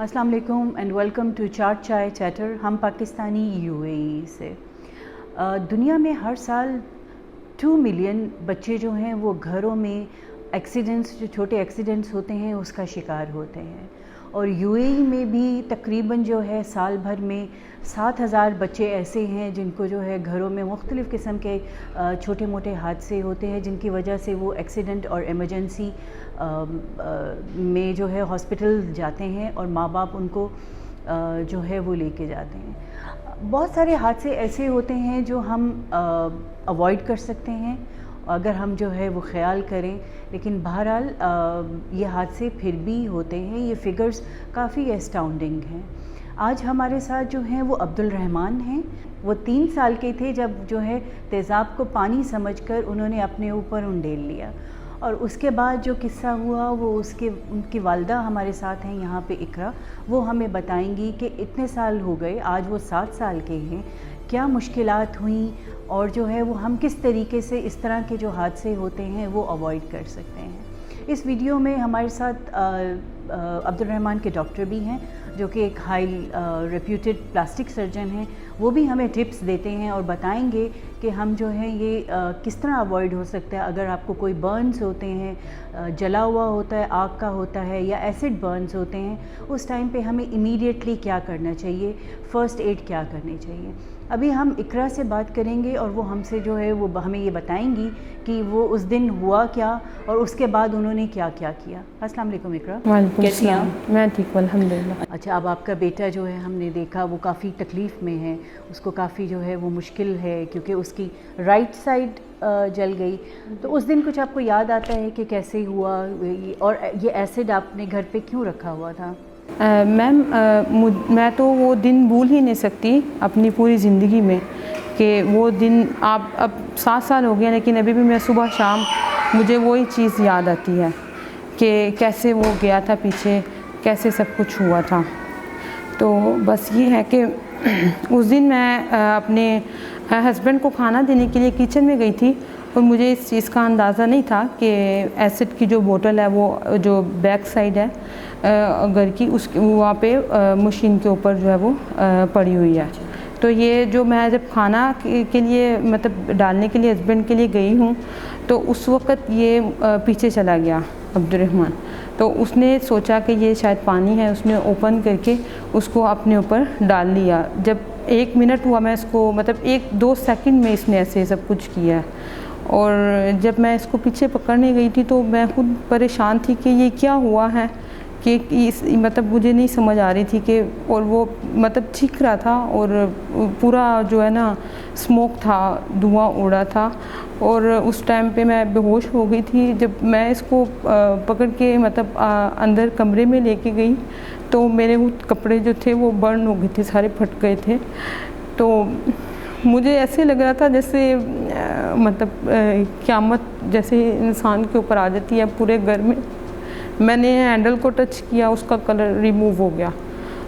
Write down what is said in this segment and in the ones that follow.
अस्सलाम वालेकुम and welcome to चाट चाय चैटर। हम पाकिस्तानी यूएई से। दुनिया में हर साल 2 मिलियन बच्चे जो हैं वो घरों में एक्सीडेंट्स, जो छोटे एक्सीडेंट्स होते हैं उसका शिकार होते हैं। और यूएई में भी तकरीबन जो है साल भर में 7,000 बच्चे ऐसे हैं जिनको जो है घरों में मुख्तलिफ़ किस्म के छोटे मोटे हादसे होते हैं, जिनकी वजह से वो एक्सीडेंट और इमरजेंसी में जो है हॉस्पिटल जाते हैं और माँ बाप उनको जो है वो लेके जाते हैं। बहुत सारे हादसे ऐसे होते हैं जो हम अवॉइड कर सकते हैं अगर हम जो है वो ख्याल करें, लेकिन बहरहाल ये हादसे फिर भी होते हैं। ये फ़िगर्स काफ़ी एस्टाउंडिंग हैं। आज हमारे साथ जो हैं वो अब्दुल रहमान हैं। वो 3 साल के थे जब जो है तेज़ाब को पानी समझकर उन्होंने अपने ऊपर उंडेल लिया, और उसके बाद जो किस्सा हुआ वो उनकी वालदा हमारे साथ हैं यहाँ पे इकरा। वो हमें बताएंगी कि इतने साल हो गए, आज वो 7 साल के हैं, क्या मुश्किलात हुई और जो है वो हम किस तरीके से इस तरह के जो हादसे होते हैं वो अवॉइड कर सकते हैं। इस वीडियो में हमारे साथ अब्दुल रहमान के डॉक्टर भी हैं जो कि एक हाई रेप्यूटेड प्लास्टिक सर्जन हैं। वो भी हमें टिप्स देते हैं और बताएंगे कि हम जो है ये किस तरह अवॉइड हो सकता है। अगर आपको कोई बर्न्स होते हैं, जला हुआ होता है, आग का होता है या एसिड बर्न्स होते हैं, उस टाइम पे हमें इमीडिएटली क्या करना चाहिए, फ़र्स्ट एड क्या करनी चाहिए। अभी हम इकरा से बात करेंगे और वो हमसे जो है वो हमें ये बताएंगी कि वो उस दिन हुआ क्या और उसके बाद उन्होंने क्या क्या किया। अस्सलाम वालेकुम इकरा, कैसी हैं आप? मैं ठीक हूँ अल्हम्दुलिल्लाह। अच्छा, अब आपका बेटा जो है हमने देखा वो काफ़ी तकलीफ़ में है, उसको काफ़ी जो है वो मुश्किल है क्योंकि उसकी राइट साइड जल गई। तो उस दिन कुछ आपको याद आता है कि कैसे हुआ और ये एसिड आपने घर पे क्यों रखा हुआ था? मैम, मैं तो वो दिन भूल ही नहीं सकती अपनी पूरी ज़िंदगी में कि वो दिन आप अब 7 साल हो गए, लेकिन अभी भी मैं सुबह शाम मुझे वही चीज़ याद आती है कि कैसे वो गया था पीछे, कैसे सब कुछ हुआ था। तो बस ये है कि उस दिन मैं अपने हस्बैंड को खाना देने के लिए किचन में गई थी और मुझे इस चीज़ का अंदाज़ा नहीं था कि एसिड की जो बोतल है वो जो बैक साइड है घर की, उस वहाँ पे मशीन के ऊपर जो है वो पड़ी हुई है। तो ये जो मैं जब खाना के लिए मतलब डालने के लिए हस्बैंड के लिए गई हूँ तो उस वक़्त ये पीछे चला गया अब्दुल रहमान। तो उसने सोचा कि ये शायद पानी है, उसने ओपन करके उसको अपने ऊपर डाल लिया। जब 1 मिनट हुआ मैं इसको मतलब 1-2 सेकंड में इसने ऐसे सब कुछ किया। और जब मैं इसको पीछे पकड़ने गई थी तो मैं खुद परेशान थी कि ये क्या हुआ है, कि इस मतलब मुझे नहीं समझ आ रही थी कि, और वो मतलब चीख रहा था और पूरा जो है ना स्मोक था, धुआं उड़ा था। और उस टाइम पे मैं बेहोश हो गई थी। जब मैं इसको पकड़ के मतलब अंदर कमरे में लेके गई तो मेरे कपड़े जो थे वो बर्न हो गए थे, सारे फट गए थे। तो मुझे ऐसे लग रहा था जैसे मतलब क़यामत जैसे इंसान के ऊपर आ जाती है पूरे घर में। मैंने हैंडल को टच किया, उसका कलर रिमूव हो गया,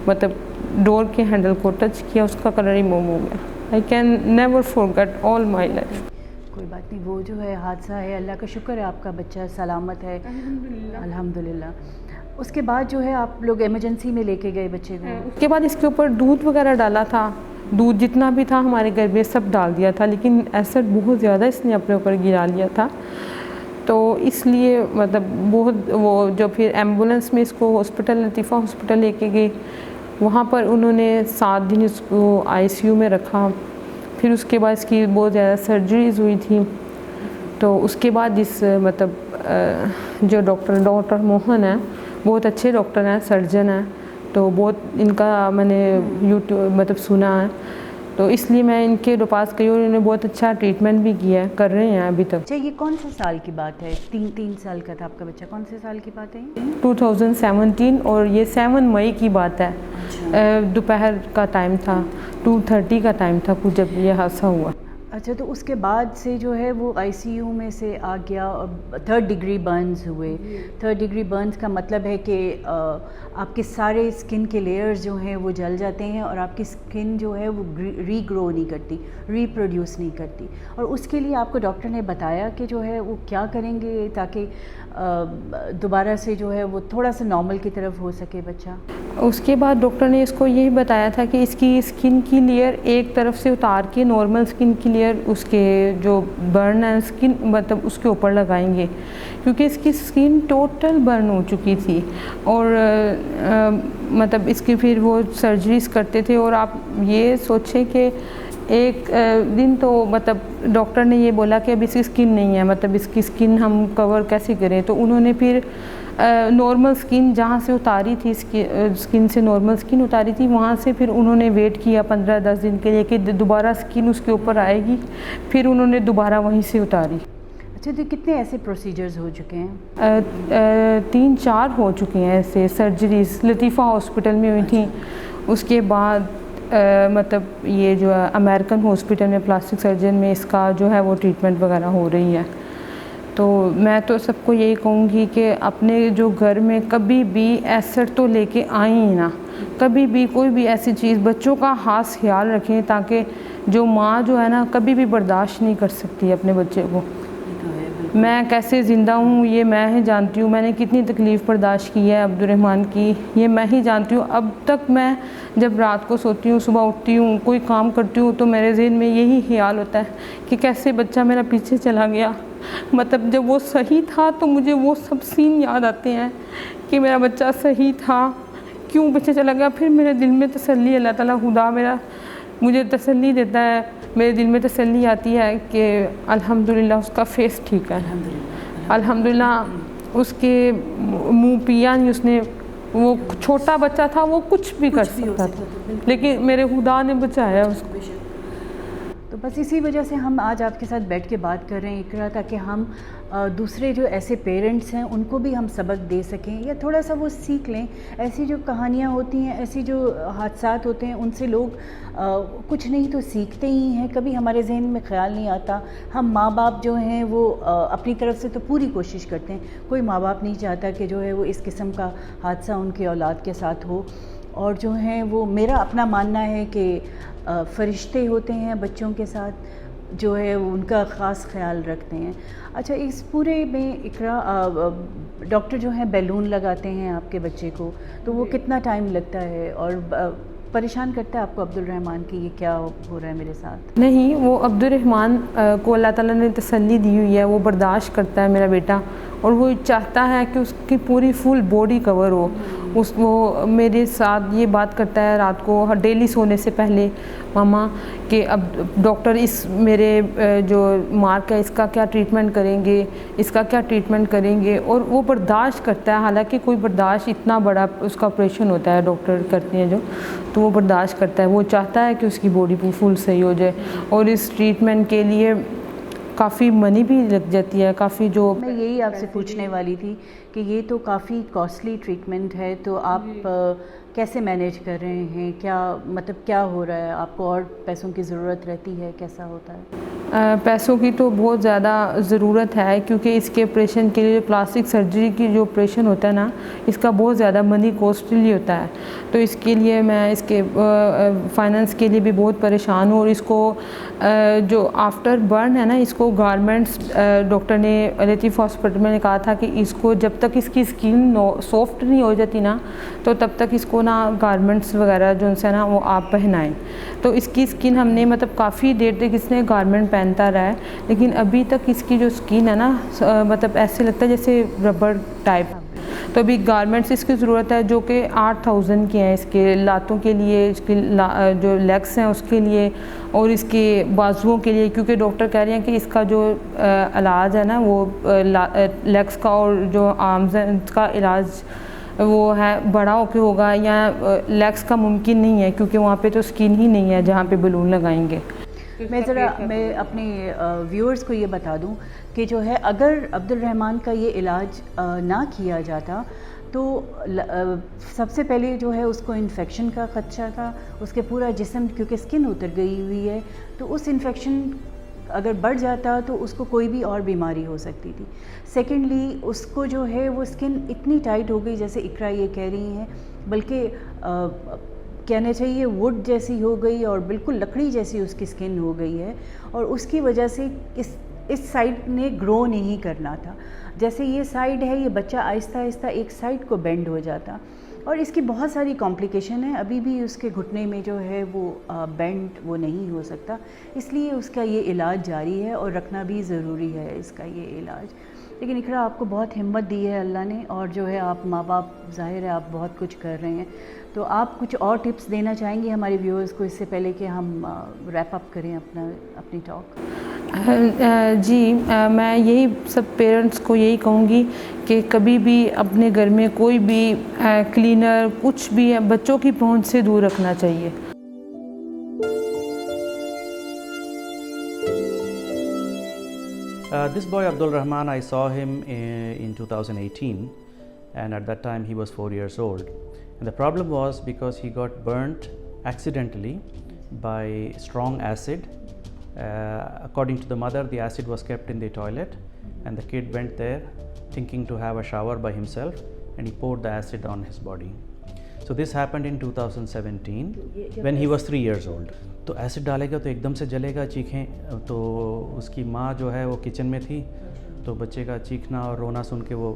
मतलब डोर के हैंडल को टच किया, उसका कलर रिमूव हो गया। I can never forget all my life. कोई बात नहीं, वो जो है हादसा है, अल्लाह का शुक्र है आपका बच्चा सलामत है अल्हम्दुलिल्लाह। उसके बाद जो है आप लोग इमरजेंसी में लेके गए बच्चे को? उसके बाद इसके ऊपर दूध वगैरह डाला था, दूध जितना भी था हमारे घर में सब डाल दिया था, लेकिन एसिड बहुत ज़्यादा इसने अपने ऊपर गिरा लिया था। तो इसलिए मतलब बहुत वो जो फिर एम्बुलेंस में इसको हॉस्पिटल लतीफ़ा हॉस्पिटल लेके गए, वहाँ पर उन्होंने 7 दिन इसको आईसीयू में रखा। फिर उसके बाद इसकी बहुत ज़्यादा सर्जरीज़ हुई थी। तो उसके बाद इस मतलब जो डॉक्टर मोहन है, बहुत अच्छे डॉक्टर हैं, सर्जन हैं, तो बहुत इनका मैंने यूट्यूब मतलब सुना है, तो इसलिए मैं इनके पास गई और इन्होंने बहुत अच्छा ट्रीटमेंट भी किया है, कर रहे हैं अभी तक। अच्छा, ये कौन से साल की बात है? 3 साल का था आपका बच्चा, कौन से साल की बात है? 2017 और ये 7 मई की बात है। दोपहर का टाइम था, 2:30 का टाइम था कुछ जब ये हादसा हुआ। अच्छा, तो उसके बाद से जो है वो आईसीयू में से आ गया और 3rd डिग्री बर्न्स हुए। 3rd डिग्री बर्न्स का मतलब है कि आपके सारे स्किन के लेयर्स जो हैं वो जल जाते हैं और आपकी स्किन जो है वो रीग्रो नहीं करती, रीप्रोड्यूस नहीं करती। और उसके लिए आपको डॉक्टर ने बताया कि जो है वो क्या करेंगे ताकि दोबारा से जो है वो थोड़ा सा नॉर्मल की तरफ हो सके बच्चा। उसके बाद डॉक्टर ने इसको यही बताया था कि इसकी स्किन की लेयर एक तरफ से उतार के नॉर्मल स्किन की लेयर उसके जो बर्न है स्किन मतलब उसके ऊपर लगाएंगे, क्योंकि इसकी स्किन टोटल बर्न हो चुकी थी। और मतलब इसकी फिर वो सर्जरीज करते थे। और आप ये सोचें कि एक दिन तो मतलब डॉक्टर ने ये बोला कि अब इसकी स्किन नहीं है, मतलब इसकी स्किन हम कवर कैसे करें। तो उन्होंने फिर नॉर्मल स्किन जहाँ से उतारी थी, स्किन से नॉर्मल स्किन उतारी थी, वहाँ से फिर उन्होंने वेट किया 15-10 दिन के लिए कि दोबारा स्किन उसके ऊपर आएगी, फिर उन्होंने दोबारा वहीं से उतारी। अच्छा, तो कितने ऐसे प्रोसीजर्स हो चुके हैं? 3-4 हो चुके हैं ऐसे सर्जरीज, लतीफ़ा हॉस्पिटल में हुई थी। उसके बाद मतलब ये जो है अमेरिकन हॉस्पिटल में प्लास्टिक सर्जन में इसका जो है वो ट्रीटमेंट वगैरह हो रही है। तो मैं तो सबको यही कहूँगी कि अपने जो घर में कभी भी एसिड तो लेके आए ही ना, कभी भी कोई भी ऐसी चीज़, बच्चों का खास ख्याल रखें ताकि जो माँ जो है ना कभी भी बर्दाश्त नहीं कर सकती अपने बच्चे को। मैं कैसे ज़िंदा हूँ ये मैं ही जानती हूँ, मैंने कितनी तकलीफ़ बर्दाश्त की है अब्दुर्रहमान की, ये मैं ही जानती हूँ। अब तक मैं जब रात को सोती हूँ, सुबह उठती हूँ, कोई काम करती हूँ तो मेरे ज़हन में यही ख्याल होता है कि कैसे बच्चा मेरा पीछे चला गया। मतलब जब वो सही था तो मुझे वो सब सीन याद आते हैं कि मेरा बच्चा सही था, क्यों पीछे चला गया। फिर मेरे दिल में तसल्ली, अल्लाह ताला खुदा मेरा मुझे तसल्ली देता है, मेरे दिल में तसल्ली आती है कि अल्हम्दुलिल्लाह उसका फेस ठीक है, अल्हम्दुलिल्लाह उसके मुँह पिया नहीं उसने। वो छोटा बच्चा था, वो कुछ भी कर सकता था, लेकिन मेरे खुदा ने बचाया उसको। तो बस इसी वजह से हम आज आपके साथ बैठ के बात कर रहे हैं इकरा, ताकि हम दूसरे जो ऐसे पेरेंट्स हैं उनको भी हम सबक दे सकें या थोड़ा सा वो सीख लें। ऐसी जो कहानियाँ होती हैं, ऐसी जो हादसात होते हैं, उनसे लोग कुछ नहीं तो सीखते ही हैं। कभी हमारे जहन में ख्याल नहीं आता। हम माँ बाप जो हैं वो अपनी तरफ से तो पूरी कोशिश करते हैं, कोई माँ बाप नहीं चाहता कि जो है वो इस किस्म का हादसा उनके औलाद के साथ हो। और जो है वो मेरा अपना मानना है कि फ़रिश्ते होते हैं बच्चों के साथ, जो है उनका ख़ास ख्याल रखते हैं। अच्छा, इस पूरे में इकरा डॉक्टर जो हैं बैलून लगाते हैं आपके बच्चे को, तो वो कितना टाइम लगता है और परेशान करता है आपको अब्दुर्रहमान की ये क्या हो रहा है मेरे साथ? नहीं, वो अब्दुर्रहमान को अल्लाह ताला ने तसल्ली दी हुई है, वो बर्दाश्त करता है मेरा बेटा, और वो चाहता है कि उसकी पूरी फुल बॉडी कवर हो। वो मेरे साथ ये बात करता है रात को डेली सोने से पहले, मामा कि अब डॉक्टर इस मेरे जो मार्क है इसका क्या ट्रीटमेंट करेंगे, इसका क्या ट्रीटमेंट करेंगे। और वो बर्दाश्त करता है, हालांकि कोई बर्दाश्त इतना बड़ा उसका ऑपरेशन होता है डॉक्टर करते हैं जो, तो वो बर्दाश्त करता है। वो चाहता है कि उसकी बॉडी फुल सही हो जाए, और इस ट्रीटमेंट के लिए काफ़ी मनी भी लग जाती है, काफ़ी जो। मैं यही आपसे पूछने वाली थी कि ये तो काफ़ी कॉस्टली ट्रीटमेंट है, तो आप कैसे मैनेज कर रहे हैं? क्या मतलब क्या हो रहा है? आपको और पैसों की ज़रूरत रहती है? कैसा होता है? पैसों की तो बहुत ज़्यादा ज़रूरत है, क्योंकि इसके ऑपरेशन के लिए प्लास्टिक सर्जरी की जो ऑपरेशन होता है ना, इसका बहुत ज़्यादा मनी कॉस्टली होता है। तो इसके लिए मैं इसके फाइनेंस के लिए भी बहुत परेशान हूँ। और इसको जो आफ्टर बर्न है ना, इसको गारमेंट्स डॉक्टर ने लतीफ़ हॉस्पिटल में कहा था कि इसको जब तक इसकी स्किन सॉफ्ट नहीं हो जाती ना, तो तब तक इसको ना गारमेंट्स वगैरह जो है ना वो आप पहनाएं। तो इसकी स्किन हमने मतलब काफ़ी देर तक इसने गारमेंट पहनता रहा है, लेकिन अभी तक इसकी जो स्किन है ना मतलब ऐसे लगता है जैसे रबर टाइप। तो अभी गारमेंट्स इसकी ज़रूरत है जो कि 8000 के हैं, इसके लातों के लिए, इसकी जो लेग्स हैं उसके लिए, और इसके बाजुओं के लिए, क्योंकि डॉक्टर कह रहे हैं कि इसका जो इलाज है ना वो लेग्स का और जो आर्म्स हैं इसका इलाज वो है बड़ा होके होगा, या लेग्स का मुमकिन नहीं है क्योंकि वहाँ पे तो स्किन ही नहीं है जहाँ पे बलून लगाएंगे। मैं अपने व्यूअर्स को ये बता दूं कि जो है अगर अब्दुर्रहमान का ये इलाज ना किया जाता तो सबसे पहले जो है उसको इन्फेक्शन का ख़दशा था, उसके पूरा जिस्म क्योंकि स्किन उतर गई हुई है, तो उस इन्फेक्शन अगर बढ़ जाता तो उसको कोई भी और बीमारी हो सकती थी। सेकेंडली उसको जो है वो स्किन इतनी टाइट हो गई, जैसे इकरा ये कह रही हैं, बल्कि कहना चाहिए वुड जैसी हो गई और बिल्कुल लकड़ी जैसी उसकी स्किन हो गई है। और उसकी वजह से इस साइड ने ग्रो नहीं करना था। जैसे ये साइड है, ये बच्चा आहिस्ता आहिस्ता एक साइड को बेंड हो जाता और इसकी बहुत सारी कॉम्प्लिकेशन है। अभी भी उसके घुटने में जो है वो बेंड वो नहीं हो सकता, इसलिए उसका ये इलाज जारी है और रखना भी ज़रूरी है इसका ये इलाज। लेकिन इकरा आपको बहुत हिम्मत दी है अल्लाह ने, और जो है आप माँ बाप, ज़ाहिर है आप बहुत कुछ कर रहे हैं। तो आप कुछ और टिप्स देना चाहेंगी हमारे व्यूअर्स को इससे पहले कि हम रैप अप करें अपनी टॉक? जी, मैं यही सब पेरेंट्स को यही कहूँगी कि कभी भी अपने घर में कोई भी क्लीनर कुछ भी है बच्चों की पहुँच से दूर रखना चाहिए। This boy Abdul Rahman, I saw him in 2018, and at that time he was 4 years old. And the problem was because he got burnt accidentally by strong acid. According to the mother, the acid was kept in the toilet, and the kid went there thinking to have a shower by himself, and he poured the acid on his body. So this happened in 2017 when he was 3 years old. तो acid डालेगा तो एकदम से जलेगा, चीखें। तो उसकी माँ जो है वो किचन में थी, तो बच्चे का चीखना और रोना सुन के वो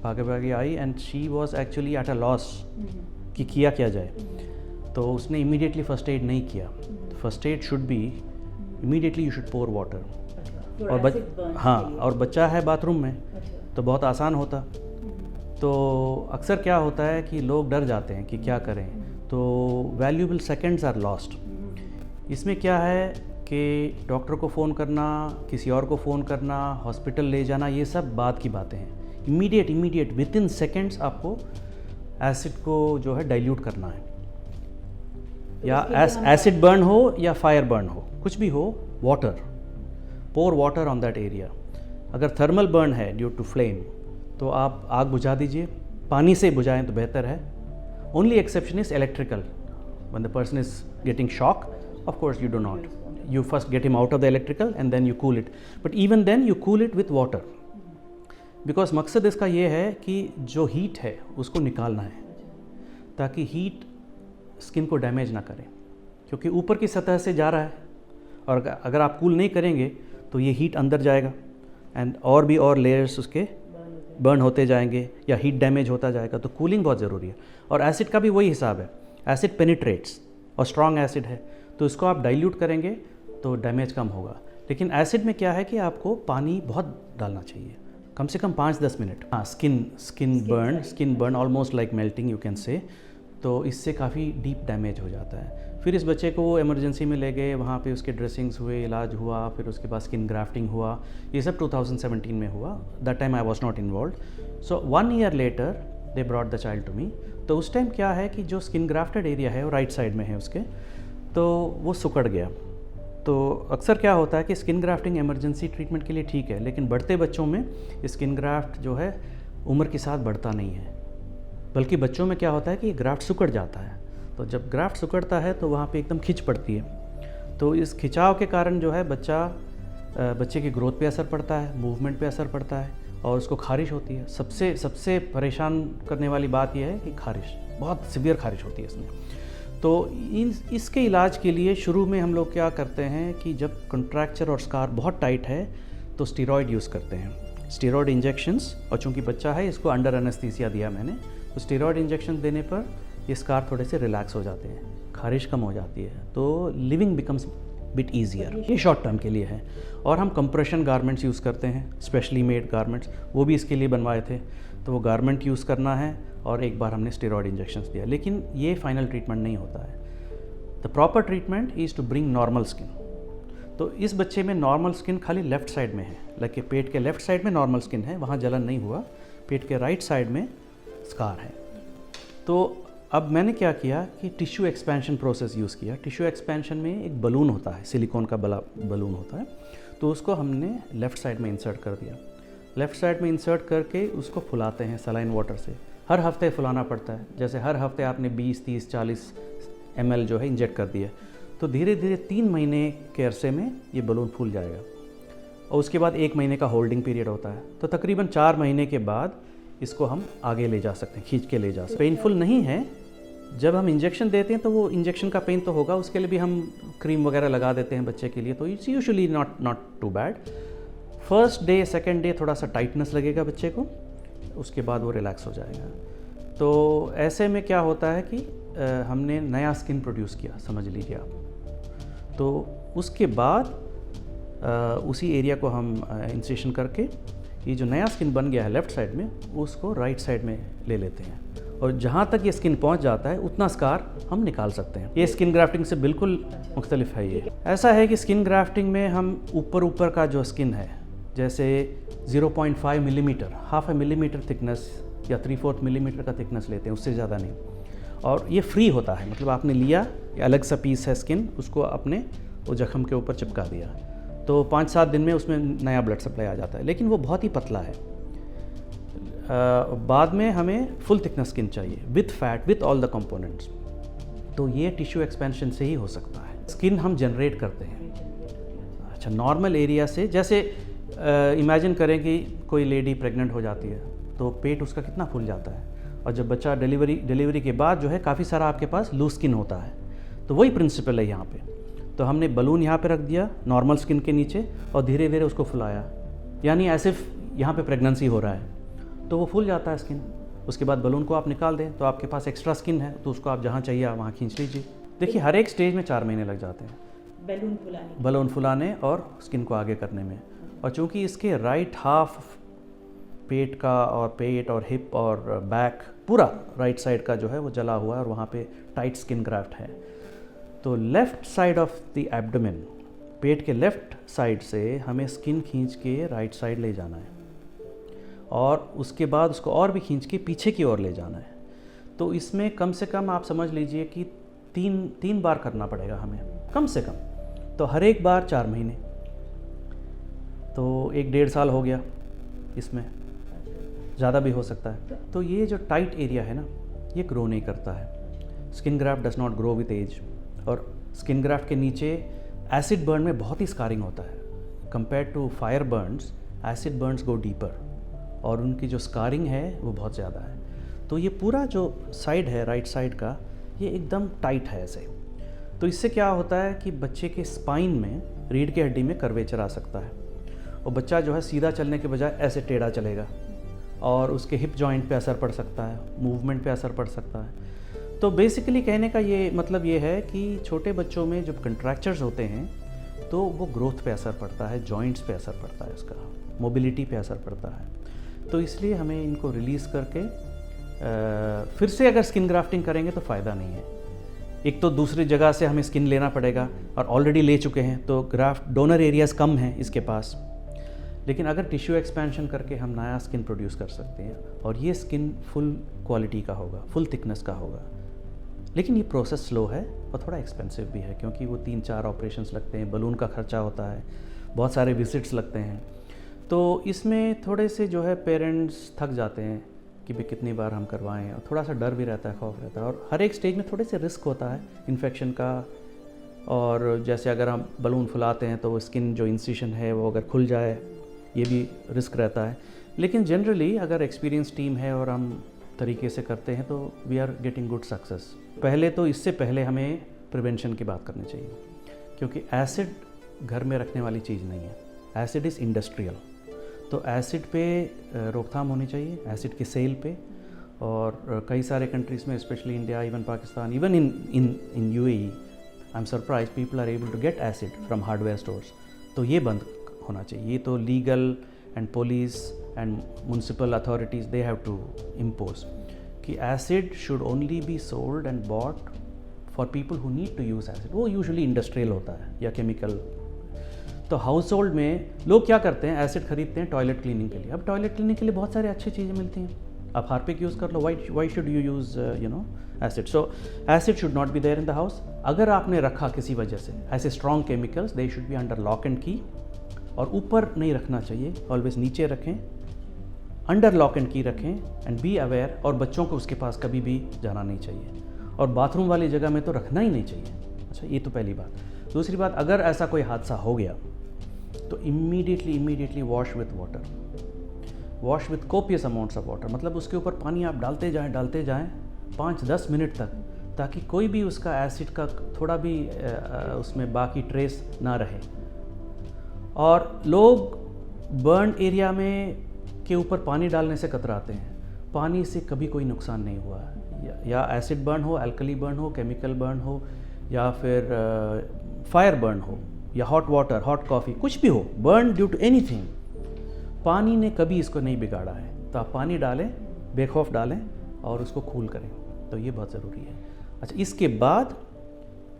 भागे भागे आई, and she was actually at a loss कि किया क्या जाए। तो उसने इमीडिएटली फर्स्ट एड नहीं किया। First aid should be immediately you should pour water. और हाँ, और बच्चा है बाथरूम में तो बहुत आसान होता। तो अक्सर क्या होता है कि लोग डर जाते हैं कि क्या करें, तो वैल्यूबल सेकंड्स आर लॉस्ट। इसमें क्या है कि डॉक्टर को फ़ोन करना, किसी और को फ़ोन करना, हॉस्पिटल ले जाना, ये सब बाद की बातें हैं। इमीडिएट विद इन सेकेंड्स आपको एसिड को जो है डाइल्यूट करना है, या एसिड बर्न हो या फायर बर्न हो, कुछ भी हो, water, pour water on that area. अगर थर्मल बर्न है ड्यू टू फ्लेम तो आप आग बुझा दीजिए, पानी से बुझाएं तो बेहतर है। Only exception is electrical. When the person is getting shock, of course you do not, you first get him out of the electrical and then you cool it, but even then you cool it with water, because मकसद इसका ये है कि जो heat है उसको निकालना है ताकि हीट स्किन को डैमेज ना करे, क्योंकि ऊपर की सतह से जा रहा है और अगर आप कूल नहीं करेंगे तो ये हीट अंदर जाएगा एंड और भी और लेयर्स उसके बर्न होते जाएंगे या हीट डैमेज होता जाएगा। तो कूलिंग बहुत ज़रूरी है। और एसिड का भी वही हिसाब है, एसिड पेनिट्रेट्स और स्ट्रॉन्ग एसिड है तो इसको आप डाइल्यूट करेंगे तो डैमेज कम होगा। लेकिन एसिड में क्या है कि आपको पानी बहुत डालना चाहिए, कम से कम 5-10 मिनट। हाँ, skin burn almost like melting you can say. तो इससे काफ़ी डीप डैमेज हो जाता है। फिर इस बच्चे को इमरजेंसी में ले गए, वहाँ पे उसके ड्रेसिंग्स हुए, इलाज हुआ, फिर उसके बाद स्किन ग्राफ्टिंग हुआ। ये सब 2017 में हुआ। That time I was not involve. So 1 year later they brought the child to me. तो उस टाइम क्या है कि जो स्किन ग्राफ्टेड एरिया है वो राइट साइड में है उसके, तो वो सिकुड़ गया। तो अक्सर क्या होता है कि स्किन ग्राफ्टिंग इमरजेंसी ट्रीटमेंट के लिए ठीक है, लेकिन बढ़ते बच्चों में स्किन ग्राफ्ट जो है उम्र के साथ बढ़ता नहीं है, बल्कि बच्चों में क्या होता है कि ग्राफ्ट सिकुड़ जाता है। तो जब ग्राफ्ट सिकुड़ता है तो वहाँ पे एकदम खिंच पड़ती है। तो इस खिंचाव के कारण जो है बच्चे की ग्रोथ पे असर पड़ता है, मूवमेंट पे असर पड़ता है और उसको खारिश होती है। सबसे परेशान करने वाली बात यह है कि खारिश, बहुत सीवियर खारिश होती है इसमें। तो इसके इलाज के लिए शुरू में हम लोग क्या करते हैं कि जब कंट्रैक्चर और स्कार बहुत टाइट है तो स्टीरॉयड यूज़ करते हैं, स्टीरॉयड इंजेक्शंस। और चूँकि बच्चा है इसको अंडर एनेस्थीसिया दिया मैंने, तो स्टीरॉयड इंजेक्शन देने पर ये स्कार थोड़े से रिलैक्स हो जाते हैं, खारिश कम हो जाती है, तो लिविंग बिकम्स बिट ईजियर। ये शॉर्ट टर्म के लिए है। और हम कंप्रेशन गारमेंट्स यूज़ करते हैं, स्पेशली मेड गारमेंट्स, वो भी इसके लिए बनवाए थे। तो वो गारमेंट यूज़ करना है और एक बार हमने स्टेरॉयड इंजेक्शंस दिया, लेकिन ये फाइनल ट्रीटमेंट नहीं होता है। The proper treatment is to bring normal skin. तो इस बच्चे में नॉर्मल स्किन खाली लेफ़्ट साइड में है, लाइक कि पेट के लेफ़्ट साइड में नॉर्मल स्किन है, वहाँ जलन नहीं हुआ। पेट के राइट साइड में स्कार है। तो अब मैंने क्या किया कि टिश्यू एक्सपेंशन प्रोसेस यूज़ किया। टिश्यू एक्सपेंशन में एक बलून होता है, सिलिकॉन का बलून होता है, तो उसको हमने लेफ़्ट साइड में इंसर्ट कर दिया। लेफ़्ट साइड में इंसर्ट करके उसको फुलाते हैं सलाइन वाटर से। हर हफ्ते फुलाना पड़ता है, जैसे हर हफ्ते आपने 20, 30, 40 ml जो है इंजेक्ट कर दिया, तो धीरे धीरे 3 महीने के अरसे में ये बलून फूल जाएगा और उसके बाद 1 महीने का होल्डिंग पीरियड होता है। तो तकरीबन 4 महीने के बाद इसको हम आगे ले जा सकते हैं, खींच के ले जा सकते हैं। पेनफुल नहीं है, जब हम इंजेक्शन देते हैं तो वो इंजेक्शन का पेन तो होगा, उसके लिए भी हम क्रीम वगैरह लगा देते हैं बच्चे के लिए, तो it's usually not too bad. First day second day थोड़ा सा टाइटनेस लगेगा बच्चे को, उसके बाद वो रिलैक्स हो जाएगा। तो ऐसे में क्या होता है कि हमने नया स्किन प्रोड्यूस किया, समझ लीजिए आप। तो उसके बाद उसी एरिया को हम इंसेशन करके ये जो नया स्किन बन गया है लेफ़्ट साइड में, उसको राइट साइड में ले लेते हैं और जहाँ तक ये स्किन पहुँच जाता है उतना स्कार हम निकाल सकते हैं। ये स्किन ग्राफ्टिंग से बिल्कुल मुख्तलिफ है। ये ऐसा है कि स्किन ग्राफ्टिंग में हम ऊपर का जो स्किन है, जैसे 0.5 मिलीमीटर, हाफ ए मिलीमीटर थिकनेस या 3/4 मिलीमीटर का थिकनेस लेते हैं, उससे ज़्यादा नहीं। और ये फ्री होता है, मतलब आपने लिया, ये अलग सा पीस है स्किन, उसको आपने वो जख्म के ऊपर चिपका दिया, तो 5-7 दिन में उसमें नया ब्लड सप्लाई आ जाता है। लेकिन वो बहुत ही पतला है। बाद में हमें फुल थिकनेस स्किन चाहिए with fat, with all the components. तो ये टिश्यू एक्सपेंशन से ही हो सकता है। स्किन हम जनरेट करते हैं, अच्छा, नॉर्मल एरिया से। जैसे इमेजिन करें कि कोई लेडी प्रेग्नेंट हो जाती है तो पेट उसका कितना फूल जाता है, और जब बच्चा डिलीवरी के बाद जो है काफ़ी सारा आपके पास लूज स्किन होता है। तो वही प्रिंसिपल है यहाँ पे। तो हमने बलून यहाँ पे रख दिया नॉर्मल स्किन के नीचे और धीरे धीरे उसको फुलाया, यानी ऐसे यहाँ पे प्रेगनेंसी हो रहा है तो वो फूल जाता है स्किन। उसके बाद बलून को आप निकाल दें तो आपके पास एक्स्ट्रा स्किन है, तो उसको आप जहाँ चाहिए आप वहाँ खींच लीजिए। देखिए हर एक स्टेज में 4 महीने लग जाते हैं बलून फुलाने और स्किन को आगे करने में। और चूँकि इसके राइट हाफ पेट का और पेट और हिप और बैक पूरा राइट साइड का जो है वो जला हुआ है और वहाँ पे टाइट स्किन ग्राफ्ट है। तो left side of the abdomen, पेट के लेफ़्ट साइड से हमें स्किन खींच के राइट साइड ले जाना है और उसके बाद उसको और भी खींच के पीछे की ओर ले जाना है। तो इसमें कम से कम आप समझ लीजिए कि 3 बार करना पड़ेगा हमें कम से कम। तो हर एक बार 4 महीने, तो 1-1.5 साल हो गया, इसमें ज़्यादा भी हो सकता है। तो ये जो टाइट एरिया है ना, ये ग्रो नहीं करता है। Skin graft does not grow with age. और स्किन ग्राफ्ट के नीचे एसिड बर्न में बहुत ही स्कारिंग होता है compare to fire burns. Acid burns go deeper और उनकी जो स्कारिंग है वो बहुत ज़्यादा है। तो ये पूरा जो साइड है राइट साइड का, ये एकदम टाइट है ऐसे। तो इससे क्या होता है कि बच्चे के स्पाइन में, रीढ़ की हड्डी में कर्वेचर आ सकता है और बच्चा जो है सीधा चलने के बजाय ऐसे टेढ़ा चलेगा और उसके हिप जॉइंट पे असर पड़ सकता है, मूवमेंट पे असर पड़ सकता है। तो बेसिकली कहने का ये मतलब ये है कि छोटे बच्चों में जब कंट्रैक्चर्स होते हैं तो वो ग्रोथ पे असर पड़ता है, जॉइंट्स पे असर पड़ता है, उसका मोबिलिटी पे असर पड़ता है। तो इसलिए हमें इनको रिलीज़ करके फिर से अगर स्किन ग्राफ्टिंग करेंगे तो फ़ायदा नहीं है। एक तो दूसरी जगह से हमें स्किन लेना पड़ेगा और ऑलरेडी ले चुके हैं तो ग्राफ्ट डोनर एरियाज़ कम हैं इसके पास। लेकिन अगर टिश्यू एक्सपेंशन करके हम नया स्किन प्रोड्यूस कर सकते हैं और ये स्किन फुल क्वालिटी का होगा, फुल थिकनेस का होगा। लेकिन ये प्रोसेस स्लो है और थोड़ा एक्सपेंसिव भी है, क्योंकि वो 3-4 ऑपरेशंस लगते हैं, बलून का खर्चा होता है, बहुत सारे विजिट्स लगते हैं। तो इसमें थोड़े से जो है पेरेंट्स थक जाते हैं कि भाई कितनी बार हम करवाएं, और थोड़ा सा डर भी रहता है, खौफ रहता है। और हर एक स्टेज में थोड़े से रिस्क होता है इन्फेक्शन का। और जैसे अगर हम बलून फुलाते हैं तो स्किन जो इंसिशन है वो अगर खुल जाए, ये भी रिस्क रहता है। लेकिन जनरली अगर एक्सपीरियंस टीम है और हम तरीके से करते हैं तो we are getting good success. पहले तो इससे पहले हमें प्रिवेंशन की बात करनी चाहिए, क्योंकि एसिड घर में रखने वाली चीज़ नहीं है। Acid is industrial. तो एसिड पे रोकथाम होनी चाहिए, एसिड के सेल पे। और कई सारे कंट्रीज़ में, especially India, even Pakistan, even in UAE, I am surprise people are able to get acid from hardware stores. तो ये बंद होना चाहिए। ये तो legal and police and municipal authorities they have to impose कि acid should only be sold and bought for people who need to use acid. वो usually industrial होता है या केमिकल। तो हाउस होल्ड में लोग क्या करते हैं, एसिड खरीदते हैं टॉयलेट क्लीनिंग के लिए। अब टॉयलेट क्लीनिंग के लिए बहुत सारी अच्छी चीज़ें मिलती हैं, आप हार्पिक यूज़ कर लो, why should you use acid. So acid should not be there in the house. अगर आपने रखा किसी वजह से ऐसे strong chemicals, they should be under lock and key. और ऊपर नहीं रखना चाहिए, ऑलवेज नीचे रखें, अंडर लॉक एंड की रखें एंड बी अवेयर। और बच्चों को उसके पास कभी भी जाना नहीं चाहिए। और बाथरूम वाली जगह में तो रखना ही नहीं चाहिए। अच्छा, ये तो पहली बात। दूसरी बात, अगर ऐसा कोई हादसा हो गया तो immediately wash with water, wash with copious amounts of water, मतलब उसके ऊपर पानी आप डालते जाएं 5-10 मिनट तक, ताकि कोई भी उसका एसिड का थोड़ा भी उसमें बाकी ट्रेस ना रहे। और लोग बर्न एरिया में के ऊपर पानी डालने से कतराते हैं। पानी से कभी कोई नुकसान नहीं हुआ है, या एसिड बर्न हो, अल्कली बर्न हो, केमिकल बर्न हो, या फिर फायर बर्न हो, या हॉट वाटर, हॉट कॉफ़ी, कुछ भी हो, बर्न ड्यू टू एनीथिंग, पानी ने कभी इसको नहीं बिगाड़ा है। तो आप पानी डालें, बेखौफ डालें और उसको कूल करें, तो ये बहुत ज़रूरी है। अच्छा, इसके बाद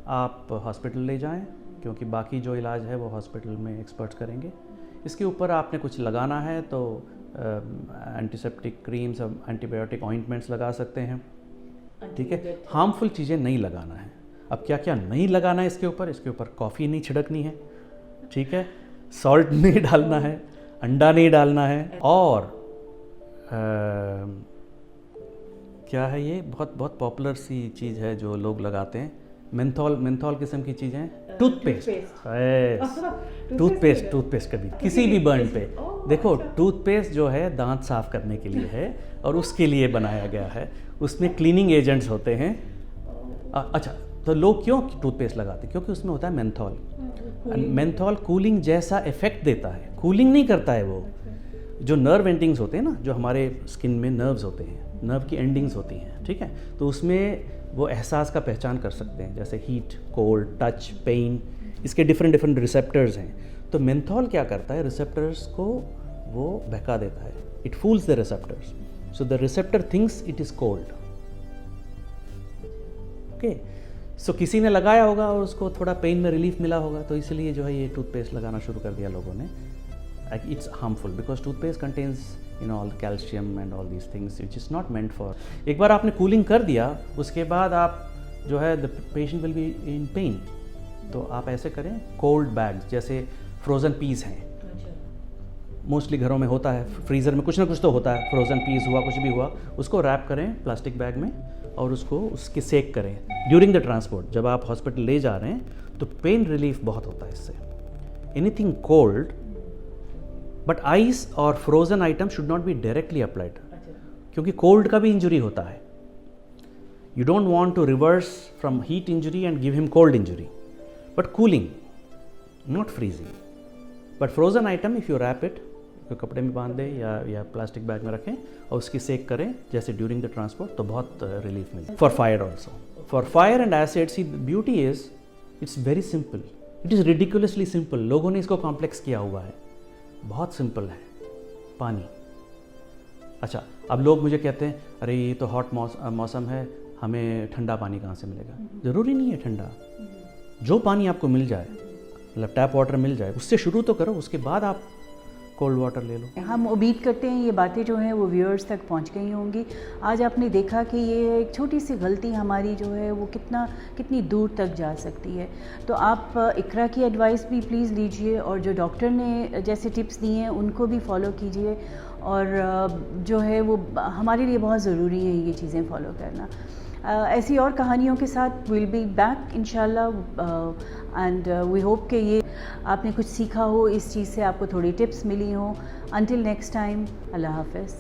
आप हॉस्पिटल ले जाएं, क्योंकि बाकी जो इलाज है वो हॉस्पिटल में एक्सपर्ट्स करेंगे। इसके ऊपर आपने कुछ लगाना है तो एंटीसेप्टिक क्रीम्स, एंटीबायोटिक ऑइंटमेंट्स लगा सकते हैं, ठीक है। हार्मफुल चीज़ें नहीं लगाना है। अब क्या क्या नहीं लगाना है इसके ऊपर कॉफ़ी नहीं छिड़कनी है, ठीक है, सॉल्ट नहीं डालना है, अंडा नहीं डालना है, और क्या है ये बहुत पॉपुलर सी चीज़ है जो लोग लगाते हैं, मेंथॉल किस्म की चीज़ें, टूथपेस्ट कभी किसी भी बर्न पे देखो, टूथपेस्ट जो है दांत साफ करने के लिए है और उसके लिए बनाया गया है, उसमें क्लीनिंग एजेंट्स होते हैं। अच्छा, तो लोग क्यों टूथपेस्ट लगाते हैं? क्योंकि उसमें होता है मेंथॉल। मेंथॉल कूलिंग जैसा इफेक्ट देता है, कूलिंग नहीं करता है वो। जो नर्व एंडिंग्स होते हैं ना, जो हमारे स्किन में नर्व्स होते हैं, नर्व की एंडिंग्स होती हैं, ठीक है, तो उसमें वो एहसास का पहचान कर सकते हैं, जैसे हीट, कोल्ड, टच, पेन, इसके डिफरेंट रिसेप्टर्स हैं। तो मेंथॉल क्या करता है, रिसेप्टर्स को वो बहका देता है, it fools the receptors, so the receptor thinks it is cold. Okay, so किसी ने लगाया होगा और उसको थोड़ा पेन में रिलीफ मिला होगा, तो इसलिए जो है ये टूथपेस्ट लगाना शुरू कर दिया लोगों ने। It's harmful because toothpaste contains all calcium and all these things which is not meant for। एक बार आपने कूलिंग कर दिया, उसके बाद आप जो है the patient will be in pain, तो आप ऐसे करें, कोल्ड बैग्स, जैसे फ्रोज़न पीस हैं, मोस्टली घरों में होता है, फ्रीज़र में कुछ ना कुछ तो होता है, फ्रोज़न पीस हुआ, कुछ भी हुआ, उसको रैप करें प्लास्टिक बैग में और उसको उसके सेक करें ड्यूरिंग द ट्रांसपोर्ट। जब आप हॉस्पिटल ले जा रहे हैं तो पेन रिलीफ बहुत होता है इससे। एनीथिंग कोल्ड बट आइस और frozen item should not be directly applied, क्योंकि कोल्ड का भी इंजरी होता है। You don't want to reverse from heat injury and give him cold injury, but cooling, not freezing. But frozen item if you wrap it, कपड़े में बांध दें या प्लास्टिक बैग में रखें और उसकी सेक करें जैसे ड्यूरिंग द ट्रांसपोर्ट, तो बहुत रिलीफ मिलता है। For fire also, for fire and acid, see beauty is it's very simple, it is ridiculously simple. लोगों ने इसको कॉम्प्लेक्स किया हुआ है, बहुत सिंपल है, पानी। अच्छा, अब लोग मुझे कहते हैं अरे ये तो हॉट मौसम है, हमें ठंडा पानी कहाँ से मिलेगा? ज़रूरी नहीं है ठंडा, जो पानी आपको मिल जाए, मतलब टैप वाटर मिल जाए, उससे शुरू तो करो, उसके बाद आप कोल्ड वाटर ले लो। हम उम्मीद करते हैं ये बातें जो हैं वो व्यूअर्स तक पहुंच गई होंगी। आज आपने देखा कि ये एक छोटी सी गलती हमारी जो है वो कितनी दूर तक जा सकती है। तो आप इकरा की एडवाइस भी प्लीज़ लीजिए और जो डॉक्टर ने जैसे टिप्स दिए हैं उनको भी फॉलो कीजिए, और जो है वो हमारे लिए बहुत ज़रूरी है ये चीज़ें फॉलो करना। ऐसी और कहानियों के साथ विल बी बैक इंशाल्लाह, एंड वी होप कि ये आपने कुछ सीखा हो, इस चीज़ से आपको थोड़ी टिप्स मिली हो। अंटिल नेक्स्ट टाइम, अल्लाह हाफ़िज़।